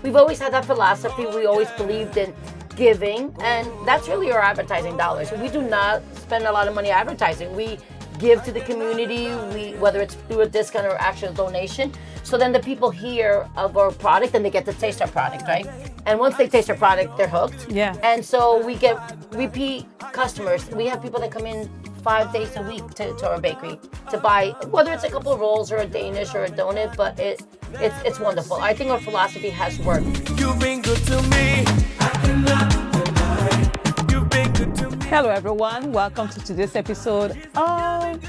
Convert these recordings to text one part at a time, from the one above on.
we've always had that philosophy. We always believed in giving, and that's really our advertising dollars. We do not spend a lot of money advertising. We give to the community, whether it's through a discount or actual donation. So then the people hear of our product and they get to taste our product, right? And once they taste our product, they're hooked. Yeah. And so we get repeat customers. We have people that come in 5 days a week to our bakery to buy, whether it's a couple of rolls or a Danish or a donut, but it's wonderful. I think our philosophy has worked. You've been good to me. I cannot deny. You've been good to me. Hello, everyone. Welcome to today's episode of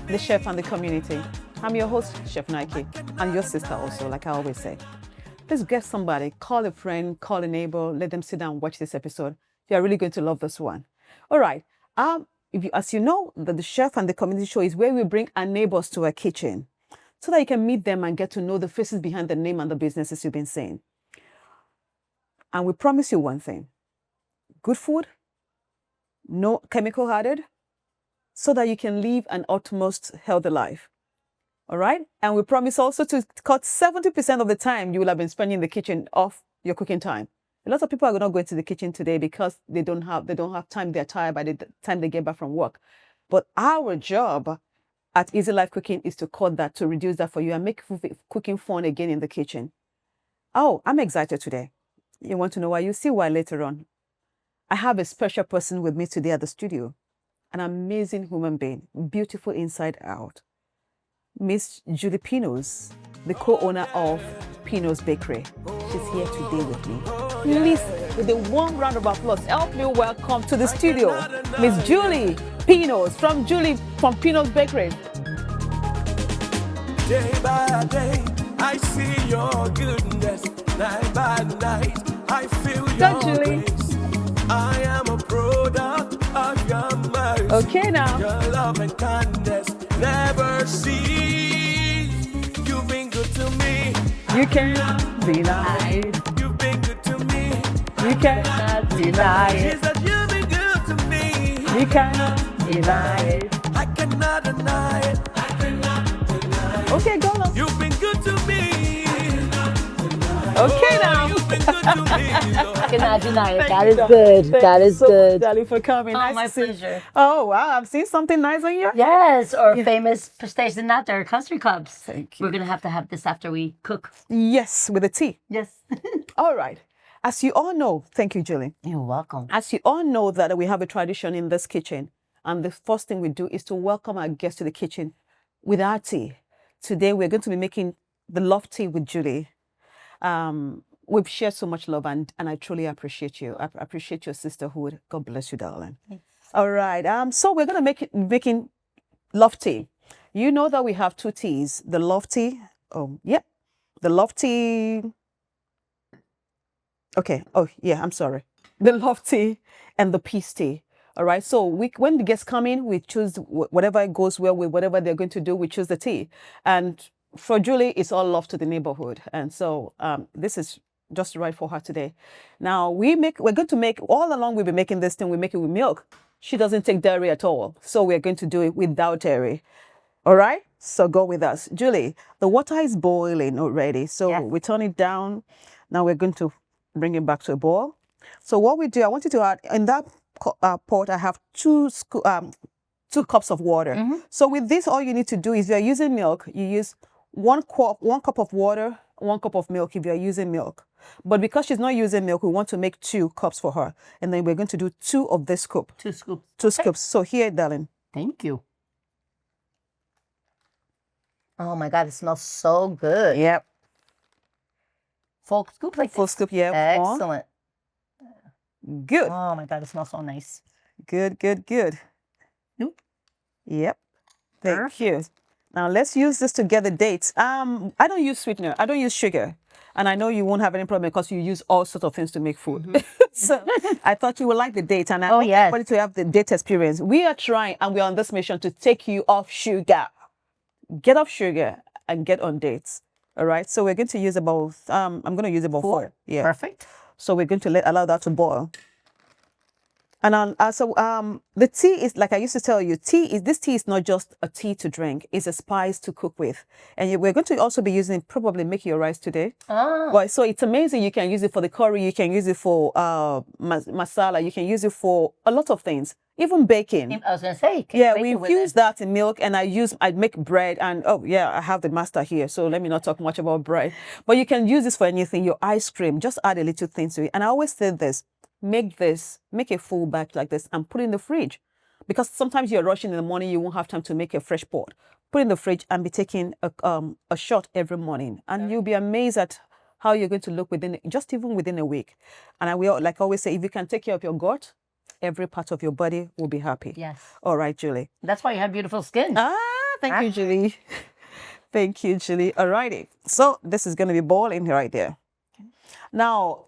The Chef and the Community. I'm your host, Chef Nike, and your sister also, like I always say. Please get somebody, call a friend, call a neighbor, let them sit down and watch this episode. You are really going to love this one. All right. As you know, the Chef and the Community Show is where we bring our neighbors to our kitchen so that you can meet them and get to know the faces behind the name and the businesses you've been saying. And we promise you one thing: good food, no chemical added, so that you can live an utmost healthy life. All right? And we promise also to cut 70% of the time you will have been spending in the kitchen off your cooking time. A lot of people are not going to the kitchen today because they don't have time. They're tired by the time they get back from work. But our job at Easy Life Cooking is to cut that, to reduce that for you and make cooking fun again in the kitchen. Oh, I'm excited today. You want to know why? You see why later on. I have a special person with me today at the studio. An amazing human being, beautiful inside out. Miss Julie Pinos, the co-owner of Pinos Bakery. She's here today with me. Please, with a warm round of applause, help me welcome to the studio, Miss Julie Pinos from Pinos Bakery. Day by day, I see your goodness. Night by night, I feel Go, your Julie. grace. I am a product of your mercy. Okay now. Your love and kindness never cease. You've been good to me. You cannot deny it. You've been good to me. You cannot deny it. Jesus, you've been good to me. You cannot deny it. I cannot deny it. I cannot deny it. Okay, go on. You've been good to me. Okay now. You've been good to me, Lord. Cannot deny it. Thank That you, is darling. good. Thank That you is so good. much, darling, for coming. Oh, Nice my to see- pleasure. Oh, wow. I'm seeing something nice on you. Yes, or famous pistache de nata or custard cups. Thank you. We're going to have this after we cook. Yes, with a tea. Yes. All right. As you all know, thank you, Julie. You're welcome. As you all know that we have a tradition in this kitchen, and the first thing we do is to welcome our guests to the kitchen with our tea. Today, we're going to be making the love tea with Julie. We've shared so much love, and I truly appreciate you. I appreciate your sisterhood. God bless you, darling. Thanks. All right. So we're going to making love tea. You know that we have two teas. The love tea. Oh, yep. The love tea. Okay. Oh, yeah. I'm sorry. The love tea and the peace tea. All right. So when the guests come in, we choose whatever goes well with whatever they're going to do. We choose the tea. And for Julie, it's all love to the neighborhood. And so this is just right for her today. Now we're going to make, all along we've been making this thing, we make it with milk. She doesn't take dairy at all. So we're going to do it without dairy. All right. So go with us. Julie, the water is boiling already. So Yes. we turn it down. Now we're going to bring it back to a boil. So what we do, I want you to add, in that pot, I have two cups of water. So with this, all you need to do is, if you're using milk, you use one cup of water, 1 cup of milk if you're using milk. But because she's not using milk, we want to make 2 cups for her. And then we're going to do 2 of this scoop. 2 scoops. 2 scoops. So here, darling. Thank you. Oh my God, it smells so good. Yep. Full scoop like Full this? scoop, yeah. One. Excellent. Good. Oh my God, it smells so nice. Good, good, good. Nope. Yep. Thank you. Now let's use this to get the dates. I don't use sweetener. I don't use sugar. And I know you won't have any problem because you use all sorts of things to make food. So I thought you would like the dates. And I want yes. everybody to have the date experience. We are trying, and we're on this mission to take you off sugar. Get off sugar and get on dates. All right. So we're going to use about, I'm going to use about 4. Yeah. Perfect. So we're going to allow that to boil. And also, the tea is like I used to tell you. This tea is not just a tea to drink; it's a spice to cook with. And we're going to also be using it, probably make your rice today. Well, so it's amazing. You can use it for the curry. You can use it for masala. You can use it for a lot of things, even baking. I was gonna say, Yeah, we infuse that in milk, and I make bread. And oh yeah, I have the master here, so let me not talk much about bread. But you can use this for anything. Your ice cream, just add a little thing to it. And I always say this. Make a full batch like this and put it in the fridge, because sometimes you're rushing in the morning, you won't have time to make a fresh pot. Put it in the fridge and be taking a shot every morning, and you'll be amazed at how you're going to look even within a week. And I will, like I always say, if you can take care of your gut, every part of your body will be happy. Yes. All right, Julie. That's why you have beautiful skin. Thank you, Julie. Thank you, Julie. All righty. So this is going to be boiling right there. Now,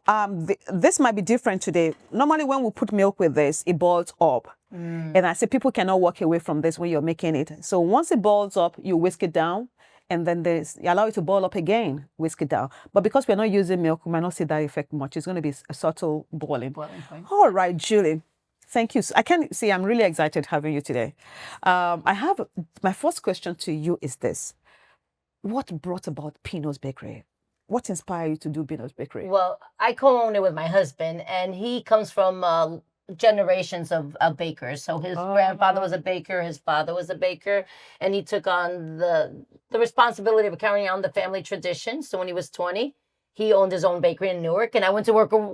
this might be different today. Normally, when we put milk with this, it boils up. And I say people cannot walk away from this when you're making it. So once it boils up, you whisk it down, and then you allow it to boil up again, whisk it down. But because we're not using milk, we might not see that effect much. It's going to be a subtle boiling. All right, Julie. Thank you. I'm really excited having you today. My first question to you is this. What brought about Pino's Bakery? What inspired you to do Pino's Bakery? Well, I co-own it with my husband, and he comes from generations of bakers. So his grandfather was a baker, his father was a baker, and he took on the responsibility of carrying on the family tradition. So when he was 20, he owned his own bakery in Newark, and I went to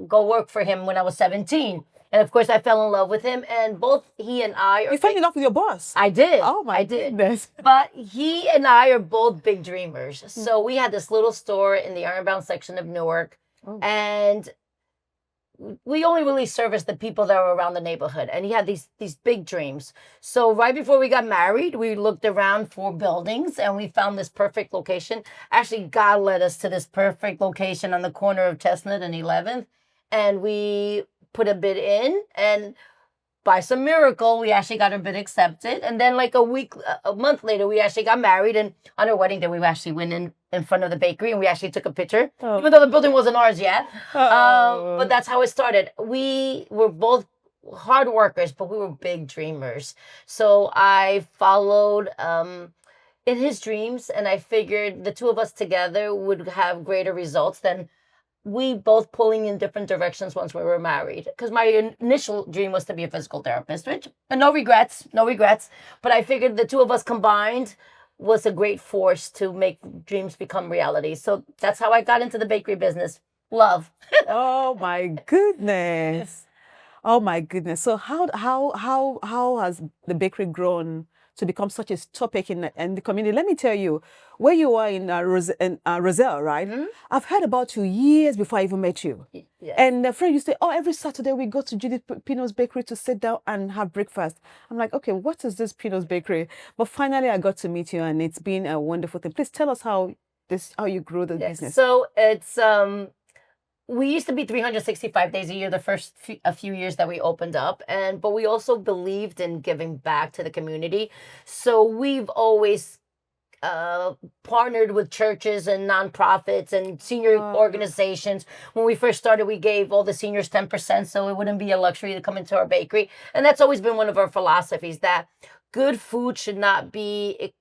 go work for him when I was 17. And of course, I fell in love with him, and both he and I are... You fell in love with your boss? I did. Oh, my goodness. But he and I are both big dreamers. So we had this little store in the Ironbound section of Newark, and we only really serviced the people that were around the neighborhood. And he had these big dreams. So right before we got married, we looked around for buildings, and we found this perfect location. Actually, God led us to this perfect location on the corner of Chestnut and 11th. And we put a bid in, and by some miracle, we actually got our bid accepted. And then like a month later, we actually got married, and on our wedding day, we actually went in front of the bakery, and we actually took a picture, even though the building wasn't ours yet. But that's how it started. We were both hard workers, but we were big dreamers. So I followed in his dreams, and I figured the two of us together would have greater results than we both pulling in different directions once we were married. Because my initial dream was to be a physical therapist, which, no regrets. But I figured the two of us combined was a great force to make dreams become reality. So that's how I got into the bakery business. Love. Oh my goodness. Oh my goodness. So how has the bakery grown to become such a topic in the community? Let me tell you, where you are in Roselle, right? I've heard about you years before I even met you. Yes. And a friend used to say, every Saturday we go to Judith Pino's Bakery to sit down and have breakfast. I'm like, okay, what is this Pino's Bakery? But finally I got to meet you, and it's been a wonderful thing. Please tell us how you grew the business. So it's we used to be 365 days a year the first few years that we opened up, but we also believed in giving back to the community. So we've always partnered with churches and nonprofits and senior organizations. When we first started, we gave all the seniors 10%, so it wouldn't be a luxury to come into our bakery. And that's always been one of our philosophies, that good food should not be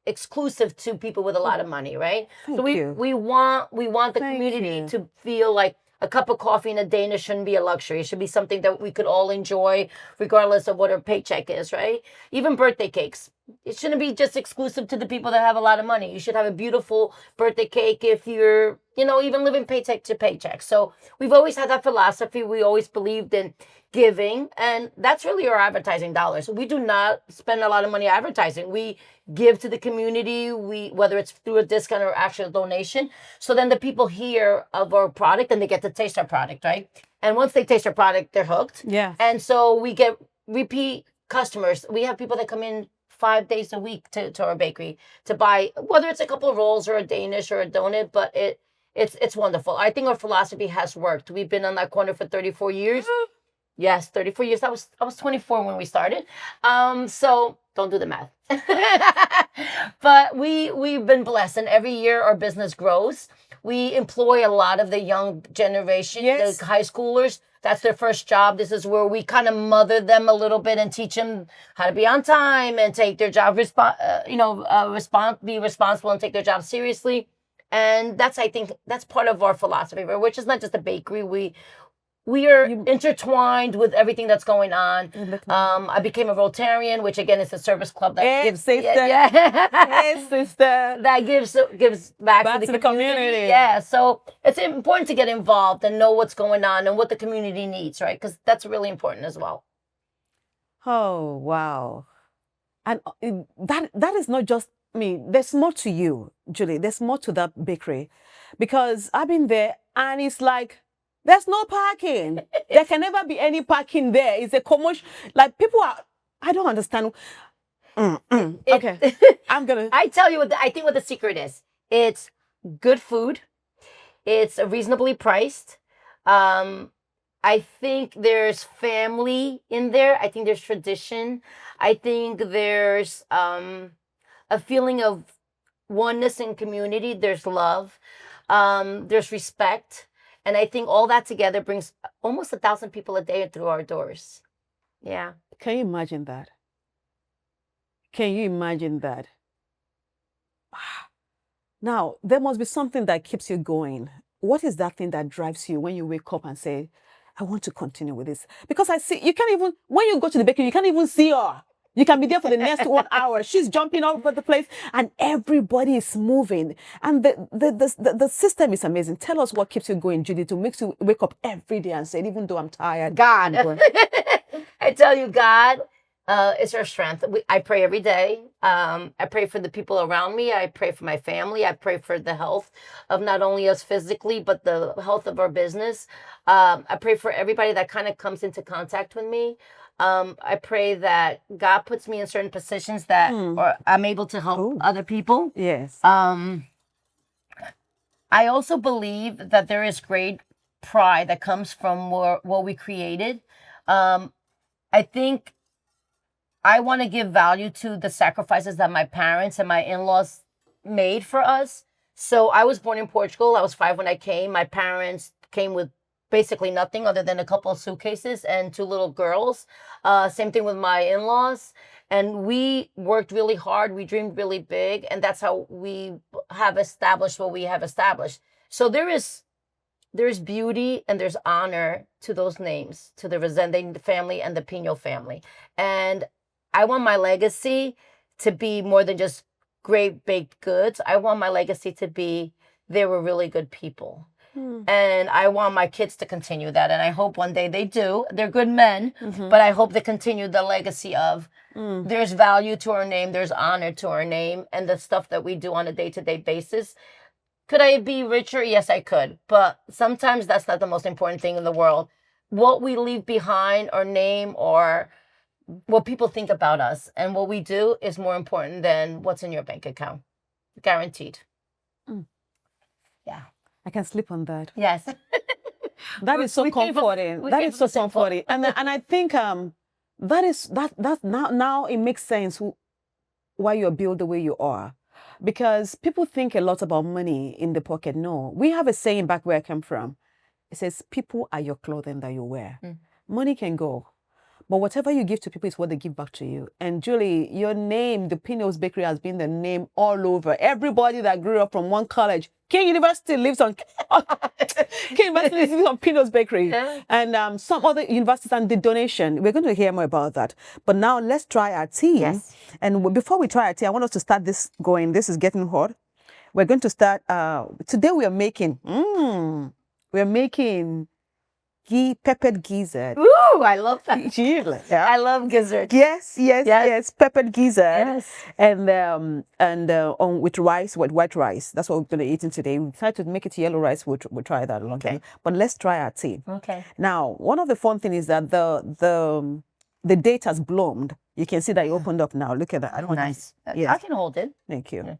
exclusive to people with a lot of money, right? Thank so you. we want the community to feel like a cup of coffee and a Danish shouldn't be a luxury. It should be something that we could all enjoy regardless of what our paycheck is, right? Even birthday cakes. It shouldn't be just exclusive to the people that have a lot of money. You should have a beautiful birthday cake if you're, even living paycheck to paycheck. So we've always had that philosophy. We always believed in giving, and that's really our advertising dollars. We do not spend a lot of money advertising. We give to the community, whether it's through a discount or actual donation. So then the people hear of our product and they get to taste our product, right? And once they taste our product, they're hooked. Yeah. And so we get repeat customers. We have people that come in 5 days a week to our bakery to buy, whether it's a couple of rolls or a Danish or a donut, but it's wonderful. I think our philosophy has worked. We've been on that corner for 34 years. Yes, 34 years. I was 24 when we started. So don't do the math. But we've been blessed, and every year our business grows. We employ a lot of the young generation, Yes. the high schoolers That's their first job. This is where we kind of mother them a little bit and teach them how to be on time and take their job, be responsible and take their job seriously. And I think that's part of our philosophy, right? Which is not just a bakery. We are intertwined with everything that's going on. I became a Rotarian, which again is a service club that gives sister. Hey, sister. that gives back to the community. Yeah, so it's important to get involved and know what's going on and what the community needs, right? Because that's really important as well. Oh, wow. And that is not just me. There's more to you, Julie. There's more to that bakery. Because I've been there and it's like, there's no parking. There can never be any parking there. It's a commercial. Like people are, I don't understand. Okay, I'm gonna. I tell you I think what the secret is. It's good food. It's reasonably priced. I think there's family in there. I think there's tradition. I think there's a feeling of oneness in community. There's love. There's respect. And I think all that together brings almost 1,000 people a day through our doors. Yeah. Can you imagine that? Can you imagine that? Now, there must be something that keeps you going. What is that thing that drives you when you wake up and say, I want to continue with this? Because I see, you can't even, when you go to the bakery, you can't even see her. You can be there for the next 1 hour. She's jumping all over the place and everybody is moving. And the system is amazing. Tell us what keeps you going, Judy, to make you wake up every day and say, even though I'm tired. God. I tell you, God is our strength. I pray every day. I pray for the people around me. I pray for my family. I pray for the health of not only us physically, but the health of our business. I pray for everybody that kind of comes into contact with me. I pray that God puts me in certain positions that or I'm able to help other people. Yes. I also believe that there is great pride that comes from what we created. I think I want to give value to the sacrifices that my parents and my in-laws made for us. So I was born in Portugal. I was 5 when I came. My parents came with basically nothing other than a couple of suitcases and 2 little girls. Same thing with my in-laws. And we worked really hard. We dreamed really big. And that's how we have established what we have established. So there's beauty and there's honor to those names, to the Resende family and the Pino family. And I want my legacy to be more than just great baked goods. I want my legacy to be they were really good people. And I want my kids to continue that. And I hope one day they do. They're good men, but I hope they continue the legacy of there's value to our name, there's honor to our name, and the stuff that we do on a day-to-day basis. Could I be richer? Yes, I could. But sometimes that's not the most important thing in the world. What we leave behind, our name, or what people think about us and what we do is more important than what's in your bank account. Guaranteed. Yeah. I can sleep on that. Yes. That is so comforting. That is so comforting. And I think that now it makes sense why you're built the way you are. Because people think a lot about money in the pocket. No. We have a saying back where I come from. It says, people are your clothing that you wear. Money can go. But whatever you give to people is what they give back to you. And Julie, your name, the Pino's Bakery, has been the name all over. Everybody that grew up from one college, King University lives on Pino's Bakery. Yeah. And some other universities and the donation. We're going to hear more about that. But now let's try our tea. Yes. And before we try our tea, I want us to start this going. This is getting hot. We're going to start, today we are making, peppered gizzard. Ooh, I love that. Yeah. I love gizzard. Yes, peppered gizzard. Yes. And with rice, with white rice. That's what we're going to eat today. We try to make it yellow rice. We'll try that along the way. But let's try our tea. Okay. Now, one of the fun things is that the date has bloomed. You can see that it opened up now. Look at that. I don't want Nice. Yes. I can hold it. Thank you. Yeah.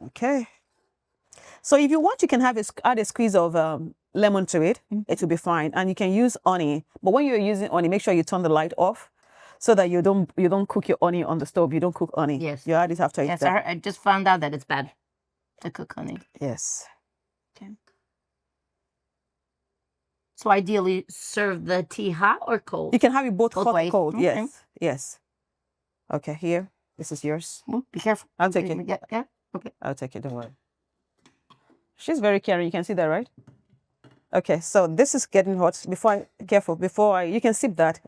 Okay. So if you want, you can add a squeeze of lemon to it. It will be fine. And you can use honey. But when you're using honey, make sure you turn the light off so that you don't cook your honey on the stove. You don't cook honey. Yes. You add it after Yes, it's done. I just found out that it's bad to cook honey. Yes. Okay. So ideally, serve the tea hot or cold. You can have it both Both hot ways. and cold. Okay. Yes, yes. Okay, here. This is yours. Be careful. I'll take it. Yeah, yeah. Okay. I'll take it. Don't worry. She's very caring. You can see that, right? Okay, so this is getting hot. You can sip that.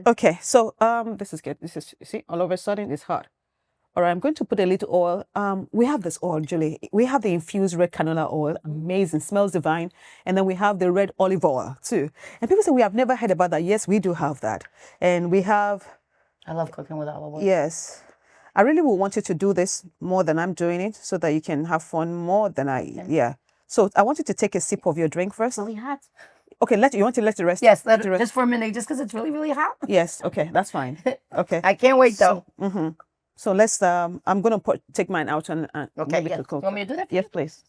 Okay, so this is good. This is, you see, all of a sudden it's hot. All right, I'm going to put a little oil. We have this oil, Julie. We have the infused red canola oil. Amazing, smells divine. And then we have the red olive oil too. And people say we have never heard about that. Yes, we do have that. And we have, I love cooking with olive oil. yes. I really would want you to do this more than I'm doing it so that you can have fun more than yeah. So I want you to take a sip of your drink first. Really hot. Okay, you want to let it rest? Yes, let it rest. just for a minute, just because it's really, really hot. Yes, okay, that's fine. Okay. I can't wait though. So let's, I'm going to take mine out and Okay, maybe yeah. to cook. You want me to do that? Yes, please.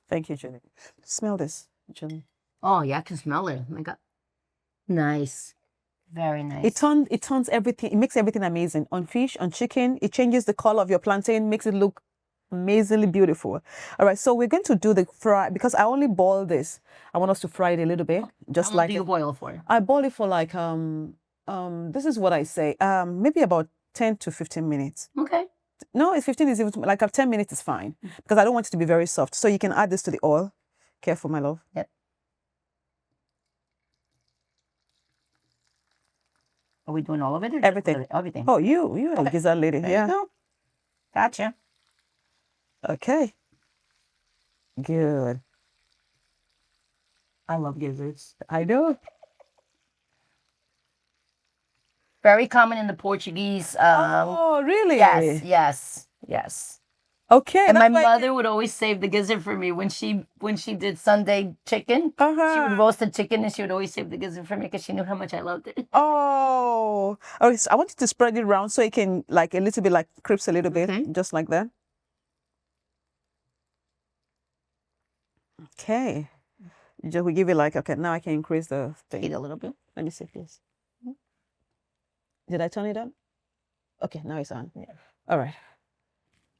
Thank you, Julie. Smell this, Julie. Oh yeah, I can smell it. Oh my God. Nice. Very nice. It turns everything, it makes everything amazing. On fish, on chicken, it changes the color of your plantain, makes it look amazingly beautiful. All right, so we're going to do the fry, because I only boil this. I want us to fry it a little bit, just How long like do you boil it for? I boil it for like, this is what I say, maybe about 10 to 15 minutes. Okay. No, it's 15 is even, like 10 minutes is fine, because I don't want it to be very soft. So you can add this to the oil. Careful, my love. Yep. Are we doing all of it? Or just Everything. Everything. Oh, you're a gizzard lady. There you Yeah. go. Gotcha. Okay. Good. I love gizzards. I know. Very common in the Portuguese. Oh, really? Yes. Okay. And my that's why- mother would always save the gizzard for me when she did Sunday chicken. She Uh-huh. would roast the chicken and she would always save the gizzard for me because she knew how much I loved it. Oh. Okay, so I want you to spread it around so it can like a little bit like crisp a little bit, Okay. just like that. Okay. Just we give it like, okay, now I can increase the Eat thing. a little bit. Let me see, please. Did I turn it on? Okay, now it's on. Yeah. All right.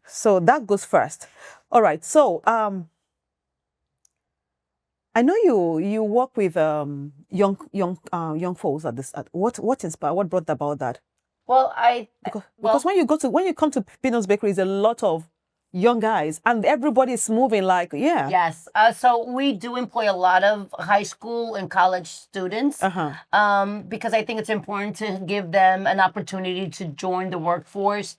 So that goes first. All right. So I know you work with young folks at this. What inspired? What brought about that? Well, Because when you come to Pino's Bakery, there's a lot of young guys, and everybody's moving like, yeah. yes. So we do employ a lot of high school and college students. Because I think it's important to give them an opportunity to join the workforce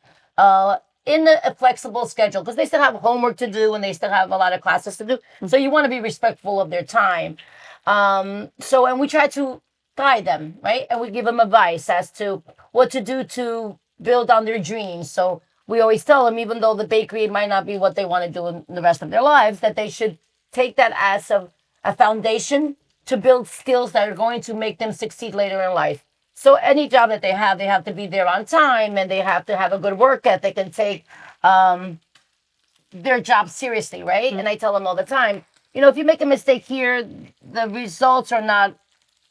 in a flexible schedule, because they still have homework to do and they still have a lot of classes to do. So you want to be respectful of their time. And we try to guide them, right? And we give them advice as to what to do to build on their dreams. So we always tell them, even though the bakery might not be what they want to do in the rest of their lives, that they should take that as a foundation to build skills that are going to make them succeed later in life. So any job that they have to be there on time, and they have to have a good work ethic and take their job seriously, right? And I tell them all the time, if you make a mistake here, the results are not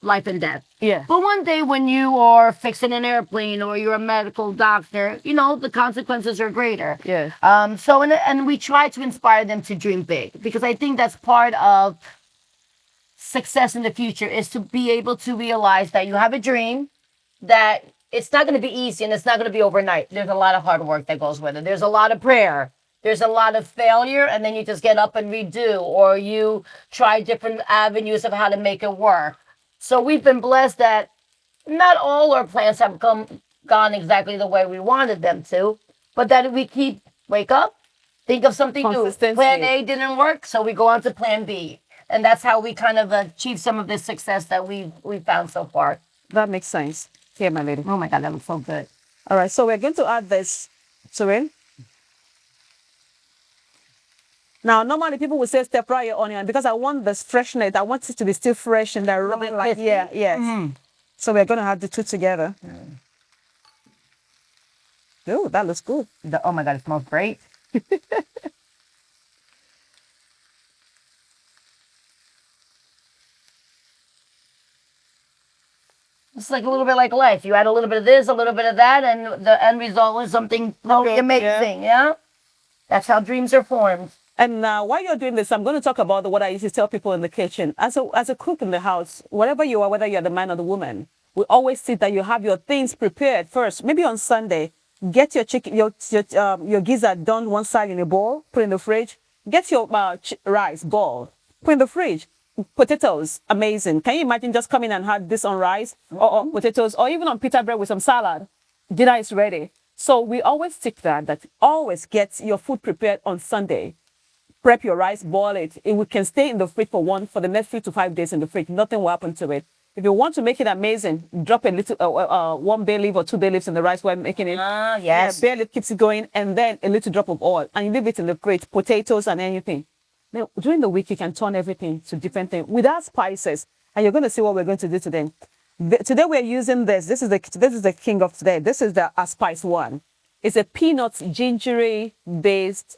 life and death. Yeah. But one day when you are fixing an airplane or you're a medical doctor, the consequences are greater. Yeah. And we try to inspire them to dream big, because I think that's part of success in the future, is to be able to realize that you have a dream, that it's not going to be easy and it's not going to be overnight. There's a lot of hard work that goes with it. There's a lot of prayer. There's a lot of failure, and then you just get up and redo, or you try different avenues of how to make it work. So we've been blessed that not all our plans have gone exactly the way we wanted them to, but that we wake up, think of something new. Consistency. Plan A didn't work, so we go on to plan B. And that's how we kind of achieve some of the success that we've found so far. That makes sense. Here, my lady. Oh my God, that looks so good. All right, so we're going to add this to it. Now, normally people will say stir fry your onion, because I want this freshness. I want it to be still fresh and they're really like, yeah, yes. So we're going to add the two together. Oh, that looks good. Oh my God, it smells great. it's like a little bit like life. You add a little bit of this, a little bit of that, and the end result is something totally amazing. Yeah. That's how dreams are formed. And while you're doing this, I'm going to talk about what I used to tell people in the kitchen. As a cook in the house, wherever you are, whether you're the man or the woman, we always see that you have your things prepared first. Maybe on Sunday, get your chicken, your gizzard done one side in a bowl, put in the fridge. Get your rice boiled, put in the fridge. Potatoes, amazing. Can you imagine just coming and had this on rice or potatoes or even on pita bread with some salad? Dinner is ready. So we always stick that always get your food prepared on Sunday. Prep your rice, boil it. It can stay in the fridge for the next 3 to 5 days in the fridge. Nothing will happen to it. If you want to make it amazing, drop a little 1 bay leaf or 2 bay leaves in the rice while making it. Yes. Yeah, bay leaf keeps it going, and then a little drop of oil, and you leave it in the fridge. Potatoes and anything. Now, during the week, you can turn everything to different things without spices, and you're going to see what we're going to do today. Today we're using this. This is the king of today. This is the spice one. It's a peanut gingery based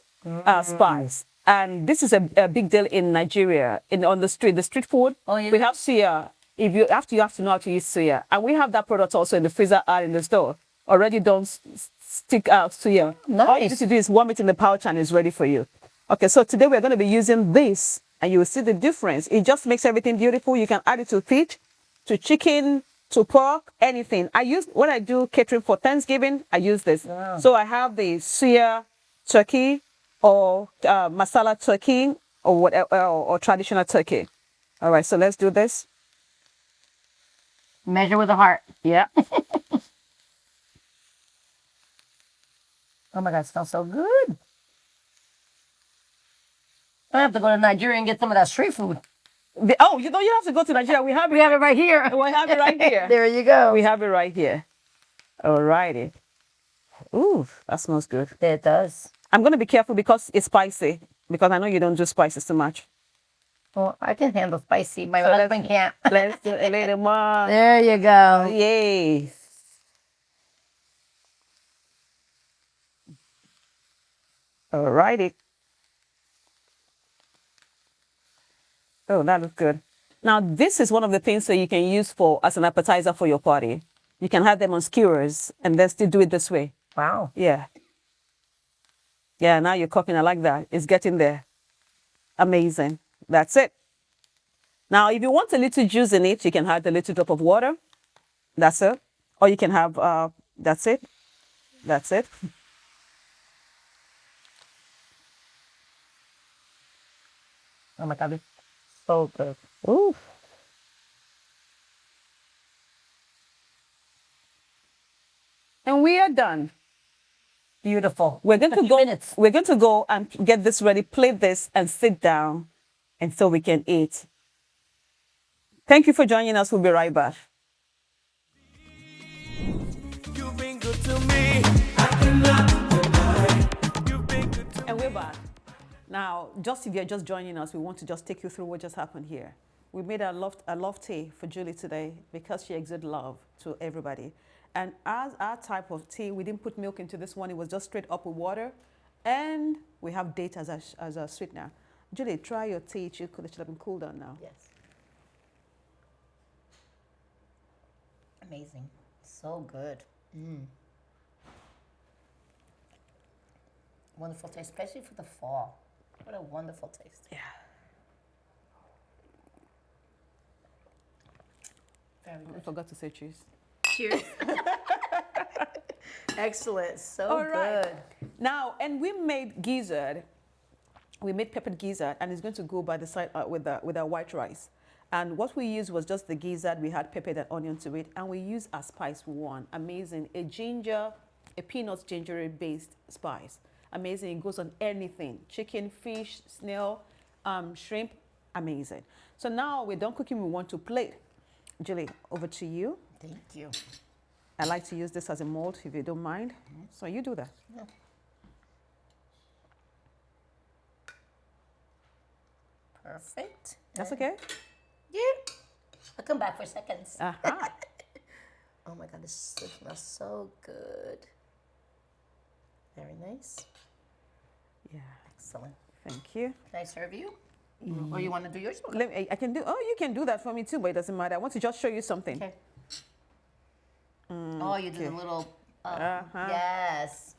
spice. And this is a big deal in Nigeria, on the street food. Oh, yeah. We have suya. If you have to know how to use suya. And we have that product also in the freezer and in the store. Already done stick out suya. Nice. All you need to do is warm it in the pouch and it's ready for you. Okay, so today we're going to be using this and you will see the difference. It just makes everything beautiful. You can add it to fish, to chicken, to pork, anything. When I do catering for Thanksgiving, I use this. Wow. So I have the suya turkey, or masala turkey, or whatever, or traditional turkey. All right, so let's do this. Measure with a heart. Yeah. Oh my God, it smells so good. I have to go to Nigeria and get some of that street food. You don't have to go to Nigeria. We have We have it right here. We have it right here. There you go. We have it right here. All righty. Ooh, that smells good. It does. I'm going to be careful because it's spicy, because I know you don't do spices too much. Well, I can handle spicy. My husband can't. Let's do a little more. There you go. Yay. All righty. Oh, that looks good. Now, this is one of the things that you can use as an appetizer for your party. You can have them on skewers and then still do it this way. Wow. Yeah. Yeah, now you're cooking. I like that. It's getting there. Amazing. That's it. Now, if you want a little juice in it, you can add a little drop of water. That's it. Or you can have, that's it. That's it. Oh my God, it's so good. Ooh. And we are done. Beautiful. We're going A to few go. minutes. We're going to go and get this ready, plate this, and sit down, and so we can eat. Thank you for joining us. We'll be right back. You've been good to me. I cannot deny. You've been good to me. And we're back. Now, just if you're just joining us, we want to just take you through what just happened here. We made a love tea for Julie today because she exudes love to everybody. And as our type of tea, we didn't put milk into this one. It was just straight up with water. And we have date as a sweetener. Julie, try your tea. It should have been cooled down now. Yes. Amazing. So good. Wonderful taste, especially for the fall. What a wonderful taste. Yeah. Very I good. forgot to say cheese. Cheers. Excellent. So All right. good. Now, and we made gizzard. We made peppered gizzard, and it's going to go by the side with our white rice. And what we used was just the gizzard. We had pepper and onion to it, and we used a spice one. Amazing. A peanut ginger-based spice. Amazing. It goes on anything. Chicken, fish, snail, shrimp. Amazing. So now we're done cooking. We want to plate. Julie, over to you. Thank you. I like to use this as a mold, if you don't mind. So you do that. Yeah. Perfect. That's okay? Yeah. I'll come back for seconds. Uh-huh. Oh my God, this smells so good. Very nice. Yeah. Excellent. Thank you. Can I serve you? Or you want to do yours? I can do. Oh, you can do that for me too, but it doesn't matter. I want to just show you something. Okay. Oh, you did a little. Yes.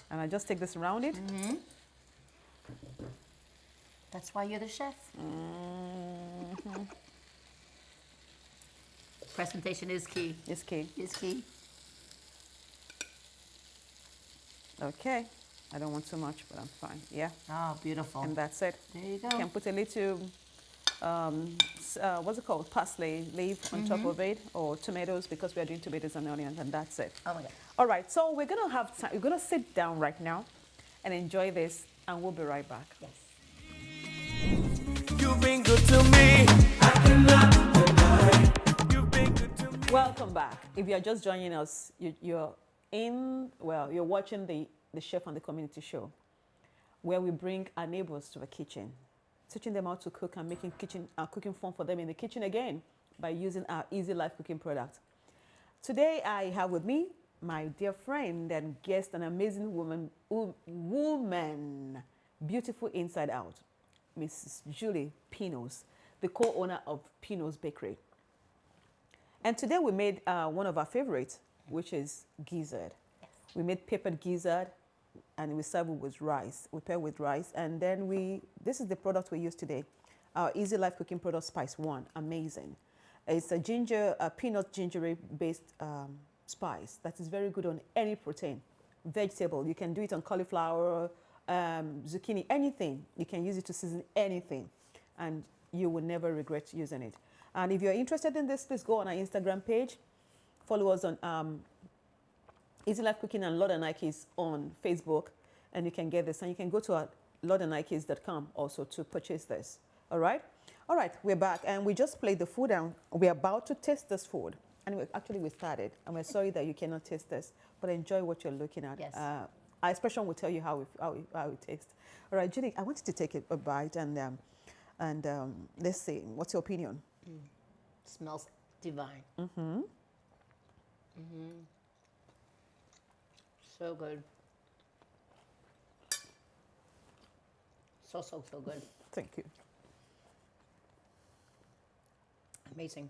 And I just take this around it. That's why you're the chef. Presentation is key. It's key. Is key. Okay. I don't want too much, but I'm fine. Yeah. Oh, beautiful. And that's it. There you go. You can put a little, what's it called? Parsley leaf on top of it, or tomatoes, because we are doing tomatoes and onions, and that's it. Oh my God. All right. So we're gonna have time. We're gonna sit down right now and enjoy this, and we'll be right back. Yes. You've been good to me. I cannot deny. You've been good to me. Welcome back. If you're just joining us, you're watching the Chef and the Community show, where we bring our neighbors to the kitchen, teaching them how to cook and making cooking fun for them in the kitchen again by using our Easy Life cooking product. Today, I have with me my dear friend and guest, an amazing woman, beautiful inside out, Mrs. Julie Pinos, the co-owner of Pinos Bakery. And today we made one of our favorites, which is gizzard. Yes. We made peppered gizzard, and we serve it with rice. We pair with rice, and then this is the product we use today, our Easy Life cooking product, Spice One. Amazing. It's a peanut gingery-based spice that is very good on any protein, vegetable. You can do it on cauliflower, zucchini, anything. You can use it to season anything, and you will never regret using it. And if you're interested in this, please go on our Instagram page. Follow us on Easy Life Cooking and Lord and Ike's on Facebook, and you can get this. And you can go to our lordandanikes.com also to purchase this. All right? All right, we're back, and we just played the food, and we're about to taste this food. And we started, and we're sorry that you cannot taste this, but enjoy what you're looking at. Yes. Our expression will tell you how it tastes. All right, Julie, I want you to take a bite, and let's see, what's your opinion? Smells divine. So good. So good. Thank you. Amazing.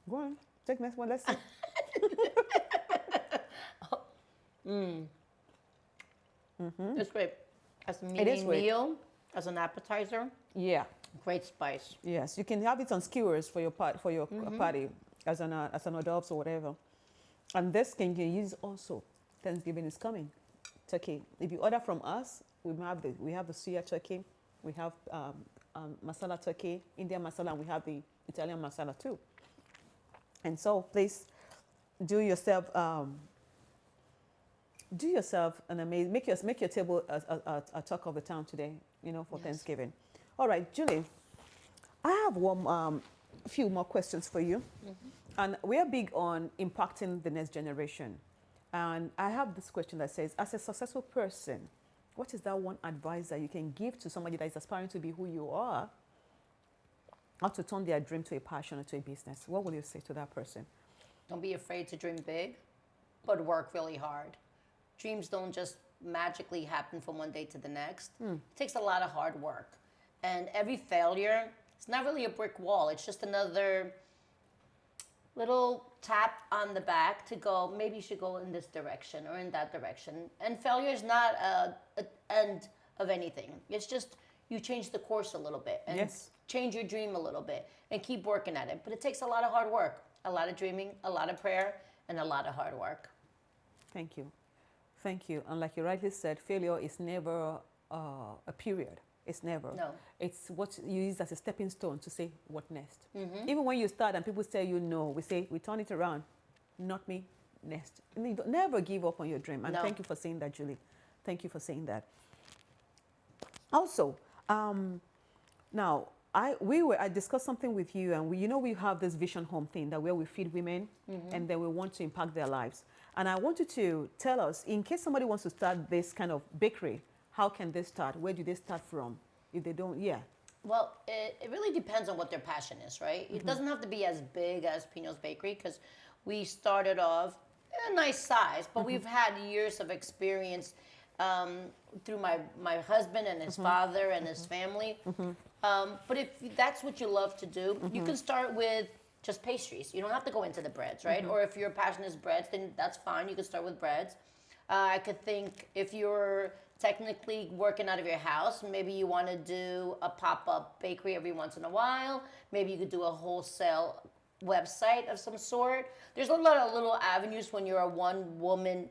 Go on, take next one. Let's see. It's great. As a is mini great. meal, as an appetizer, Yeah. great spice. Yes, you can have it on skewers for your party as an hors d'oeuvres or whatever. And this can you use also. Thanksgiving is coming. Turkey. If you order from us, we have the suya turkey, we have masala turkey, Indian masala, and we have the Italian masala too. And so please do yourself an amazing, make your table a talk of the town today, for Thanksgiving. All right, Julie, I have a few more questions for you. And we are big on impacting the next generation. And I have this question that says, as a successful person, what is that one advice that you can give to somebody that is aspiring to be who you are, how to turn their dream to a passion or to a business? What will you say to that person? Don't be afraid to dream big, but work really hard. Dreams don't just magically happen from one day to the next. It takes a lot of hard work. And every failure, it's not really a brick wall. It's just another little tap on the back to go, maybe you should go in this direction or in that direction. And failure is not an end of anything. It's just you change the course a little bit and change your dream a little bit and keep working at it. But it takes a lot of hard work, a lot of dreaming, a lot of prayer, and a lot of hard work. Thank you. Thank you. And like you rightly said, failure is never a period. It's never. No. It's what you use as a stepping stone to say, what next? Even when you start and people tell you no, we turn it around. Not me, next. Never give up on your dream. And thank you for saying that, Julie. Thank you for saying that. Also, now, I discussed something with you, and we have this Vision Home thing that where we feed women, and then we want to impact their lives. And I want you to tell us, in case somebody wants to start this kind of bakery, how can they start? Where do they start from? If they don't, Well, it really depends on what their passion is, right? It doesn't have to be as big as Pinos Bakery, because we started off a nice size, but we've had years of experience through my husband and his father and his family. But if that's what you love to do, you can start with just pastries. You don't have to go into the breads, right? Or if your passion is breads, then that's fine. You can start with breads. I could think if you're technically working out of your house, maybe you want to do a pop-up bakery every once in a while. Maybe you could do a wholesale website of some sort. There's a lot of little avenues when you're a one-woman,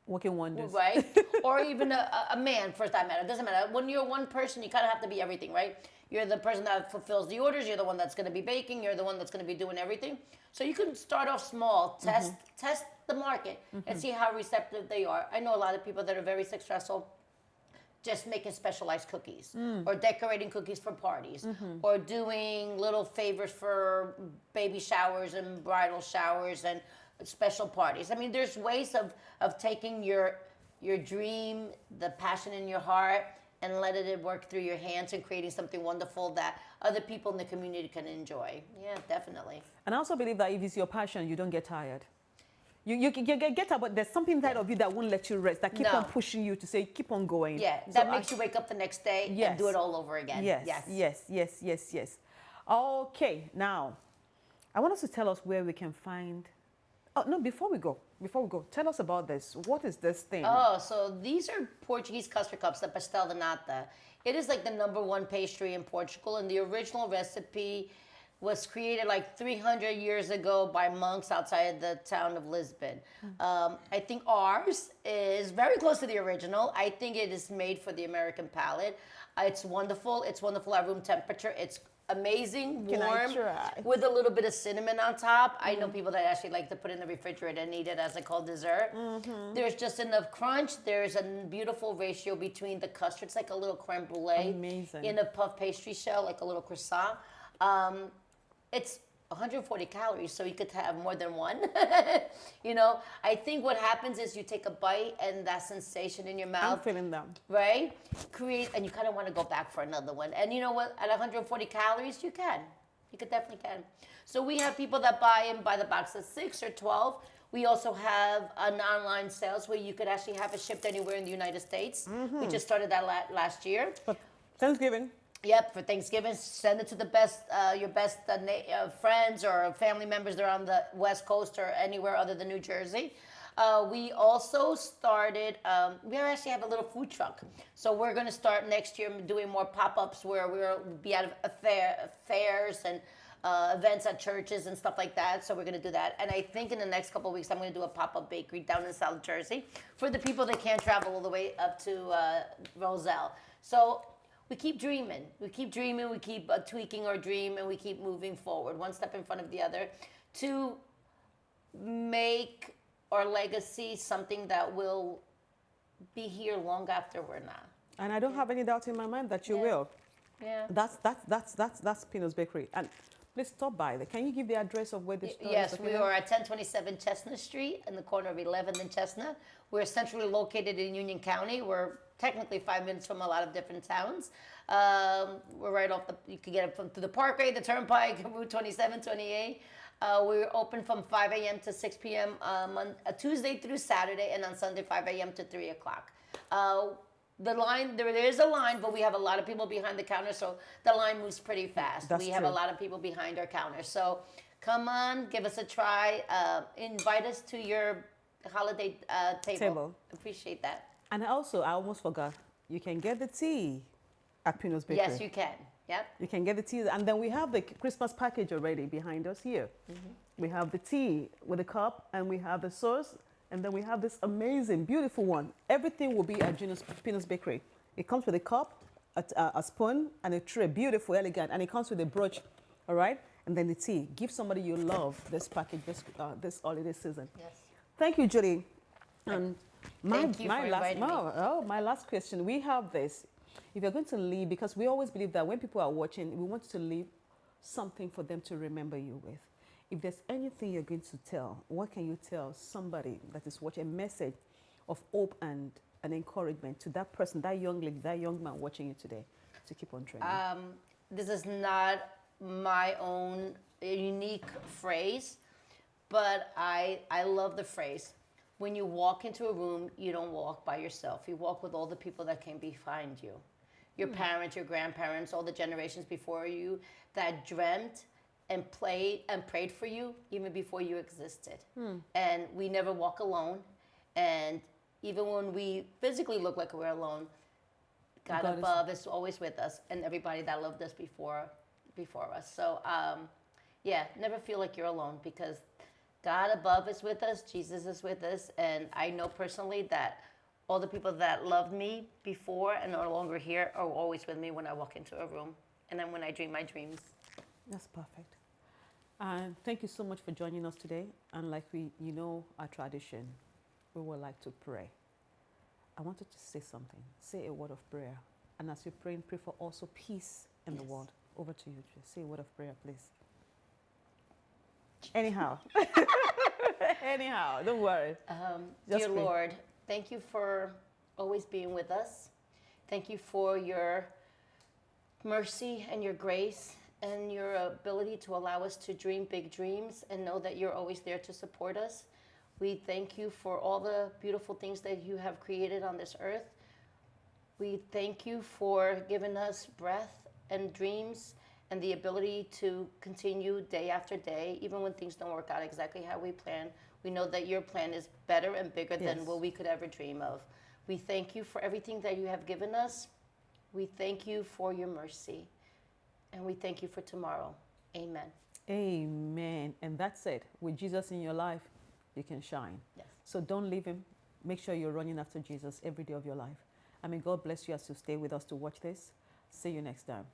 Working wonders. right? Or even a man, for that matter. It doesn't matter. When you're one person, you kind of have to be everything, right? You're the person that fulfills the orders. You're the one that's going to be baking. You're the one that's going to be doing everything. So you can start off small, test the market, and see how receptive they are. I know a lot of people that are very successful just making specialized cookies or decorating cookies for parties or doing little favors for baby showers and bridal showers and special parties. I mean, there's ways of taking your dream, the passion in your heart, and letting it work through your hands and creating something wonderful that other people in the community can enjoy. Yeah, definitely. And I also believe that if it's your passion, you don't get tired. You get tired, but there's something inside of you that won't let you rest, that keep No. on pushing you to say, keep on going. Yeah, So that makes you wake up the next day Yes. and do it all over again. Yes. Okay, now, I want us to tell us where we can find... Oh, no, before we go, tell us about this. What is this thing? Oh, so these are Portuguese custard cups, the pastel de nata. It is like the #1 pastry in Portugal, and the original recipe was created like 300 years ago by monks outside the town of Lisbon. I think ours is very close to the original. I think it is made for the American palate. It's wonderful. It's wonderful at room temperature. It's amazing, Can I warm, try? with a little bit of cinnamon on top. I know people that actually like to put it in the refrigerator and eat it as a cold dessert. There's just enough crunch. There's a beautiful ratio between the custard. It's like a little creme brulee Amazing. in a puff pastry shell, like a little croissant. It's 140 calories, so you could have more than one. I think what happens is you take a bite and that sensation in your I'm mouth, feeling them. right? And you kind of want to go back for another one. And you know what? At 140 calories, you can. You could definitely can. So we have people that buy the box of 6 or 12. We also have an online sales where you could actually have it shipped anywhere in the United States. We just started that last year. But Thanksgiving. Yep, for Thanksgiving, send it to the best, your best friends or family members that are on the West Coast or anywhere other than New Jersey. We also started, we actually have a little food truck. So we're going to start next year doing more pop-ups where we'll be at fairs and events at churches and stuff like that. So we're going to do that. And I think in the next couple of weeks, I'm going to do a pop-up bakery down in South Jersey for the people that can't travel all the way up to Roselle. So we keep dreaming. We keep tweaking our dream, and we keep moving forward, one step in front of the other, to make our legacy something that will be here long after we're not. And I don't have any doubt in my mind that you Yeah. will. Yeah. That's Pino's Bakery. And please stop by there. Can you give the address of where the store is? Yes, we located? are at 1027 Chestnut Street in the corner of 11th and Chestnut. We're centrally located in Union County. We're technically 5 minutes from a lot of different towns. We're right off you can get it through the Parkway, the Turnpike, Route 27, 28. We're open from 5 a.m. to 6 p.m. On Tuesday through Saturday, and on Sunday 5 a.m. to 3 o'clock. The line, there is a line, but we have a lot of people behind the counter, so the line moves pretty fast. That's we have a true. lot of people behind our counter. So come on, give us a try. Invite us to your holiday table. Appreciate that. And also, I almost forgot, you can get the tea at Pino's Bakery. Yes, you can. Yep. You can get the tea. And then we have the Christmas package already behind us here. We have the tea with the cup, and we have the sauce, and then we have this amazing, beautiful one. Everything will be at Pino's Bakery. It comes with a cup, a spoon, and a tray. Beautiful, elegant. And it comes with a brooch, all right? And then the tea. Give somebody you love this package this holiday season. Yes. Thank you, Julie. And Thank you for inviting me. my last question. We have this. If you're going to leave, because we always believe that when people are watching, we want to leave something for them to remember you with. If there's anything you're going to tell, what can you tell somebody that is watching, a message of hope and an encouragement to that person, that young lady, that young man watching you today to keep on training? This is not my own unique phrase, but I love the phrase. When you walk into a room, you don't walk by yourself. You walk with all the people that came behind you. Your parents, your grandparents, all the generations before you that dreamt and prayed for you even before you existed. And we never walk alone. And even when we physically look like we're alone, God God is- above is always with us, and everybody that loved us before us. So yeah, never feel like you're alone, because God above is with us, Jesus is with us, and I know personally that all the people that loved me before and are no longer here are always with me when I walk into a room, and then when I dream my dreams. That's perfect. And thank you so much for joining us today. And like our tradition, we would like to pray. I wanted to say something. Say a word of prayer. And as you're praying, pray for also peace in the Yes. world. Over to you, Jay. Say a word of prayer, please. Anyhow. Anyhow, don't worry. Just Dear pray. Lord, thank you for always being with us. Thank you for your mercy and your grace and your ability to allow us to dream big dreams and know that you're always there to support us. We thank you for all the beautiful things that you have created on this earth. We thank you for giving us breath and dreams and the ability to continue day after day, even when things don't work out exactly how we plan. We know that your plan is better and bigger than Yes. what we could ever dream of. We thank you for everything that you have given us. We thank you for your mercy. And we thank you for tomorrow. Amen. Amen. And that's it. With Jesus in your life, you can shine. Yes. So don't leave him. Make sure you're running after Jesus every day of your life. I mean, God bless you as you stay with us to watch this. See you next time.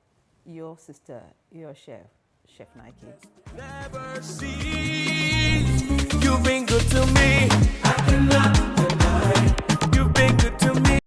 Your sister, your chef, Chef Nike. Never cease. You've been good to me. I cannot deny. You've been good to me.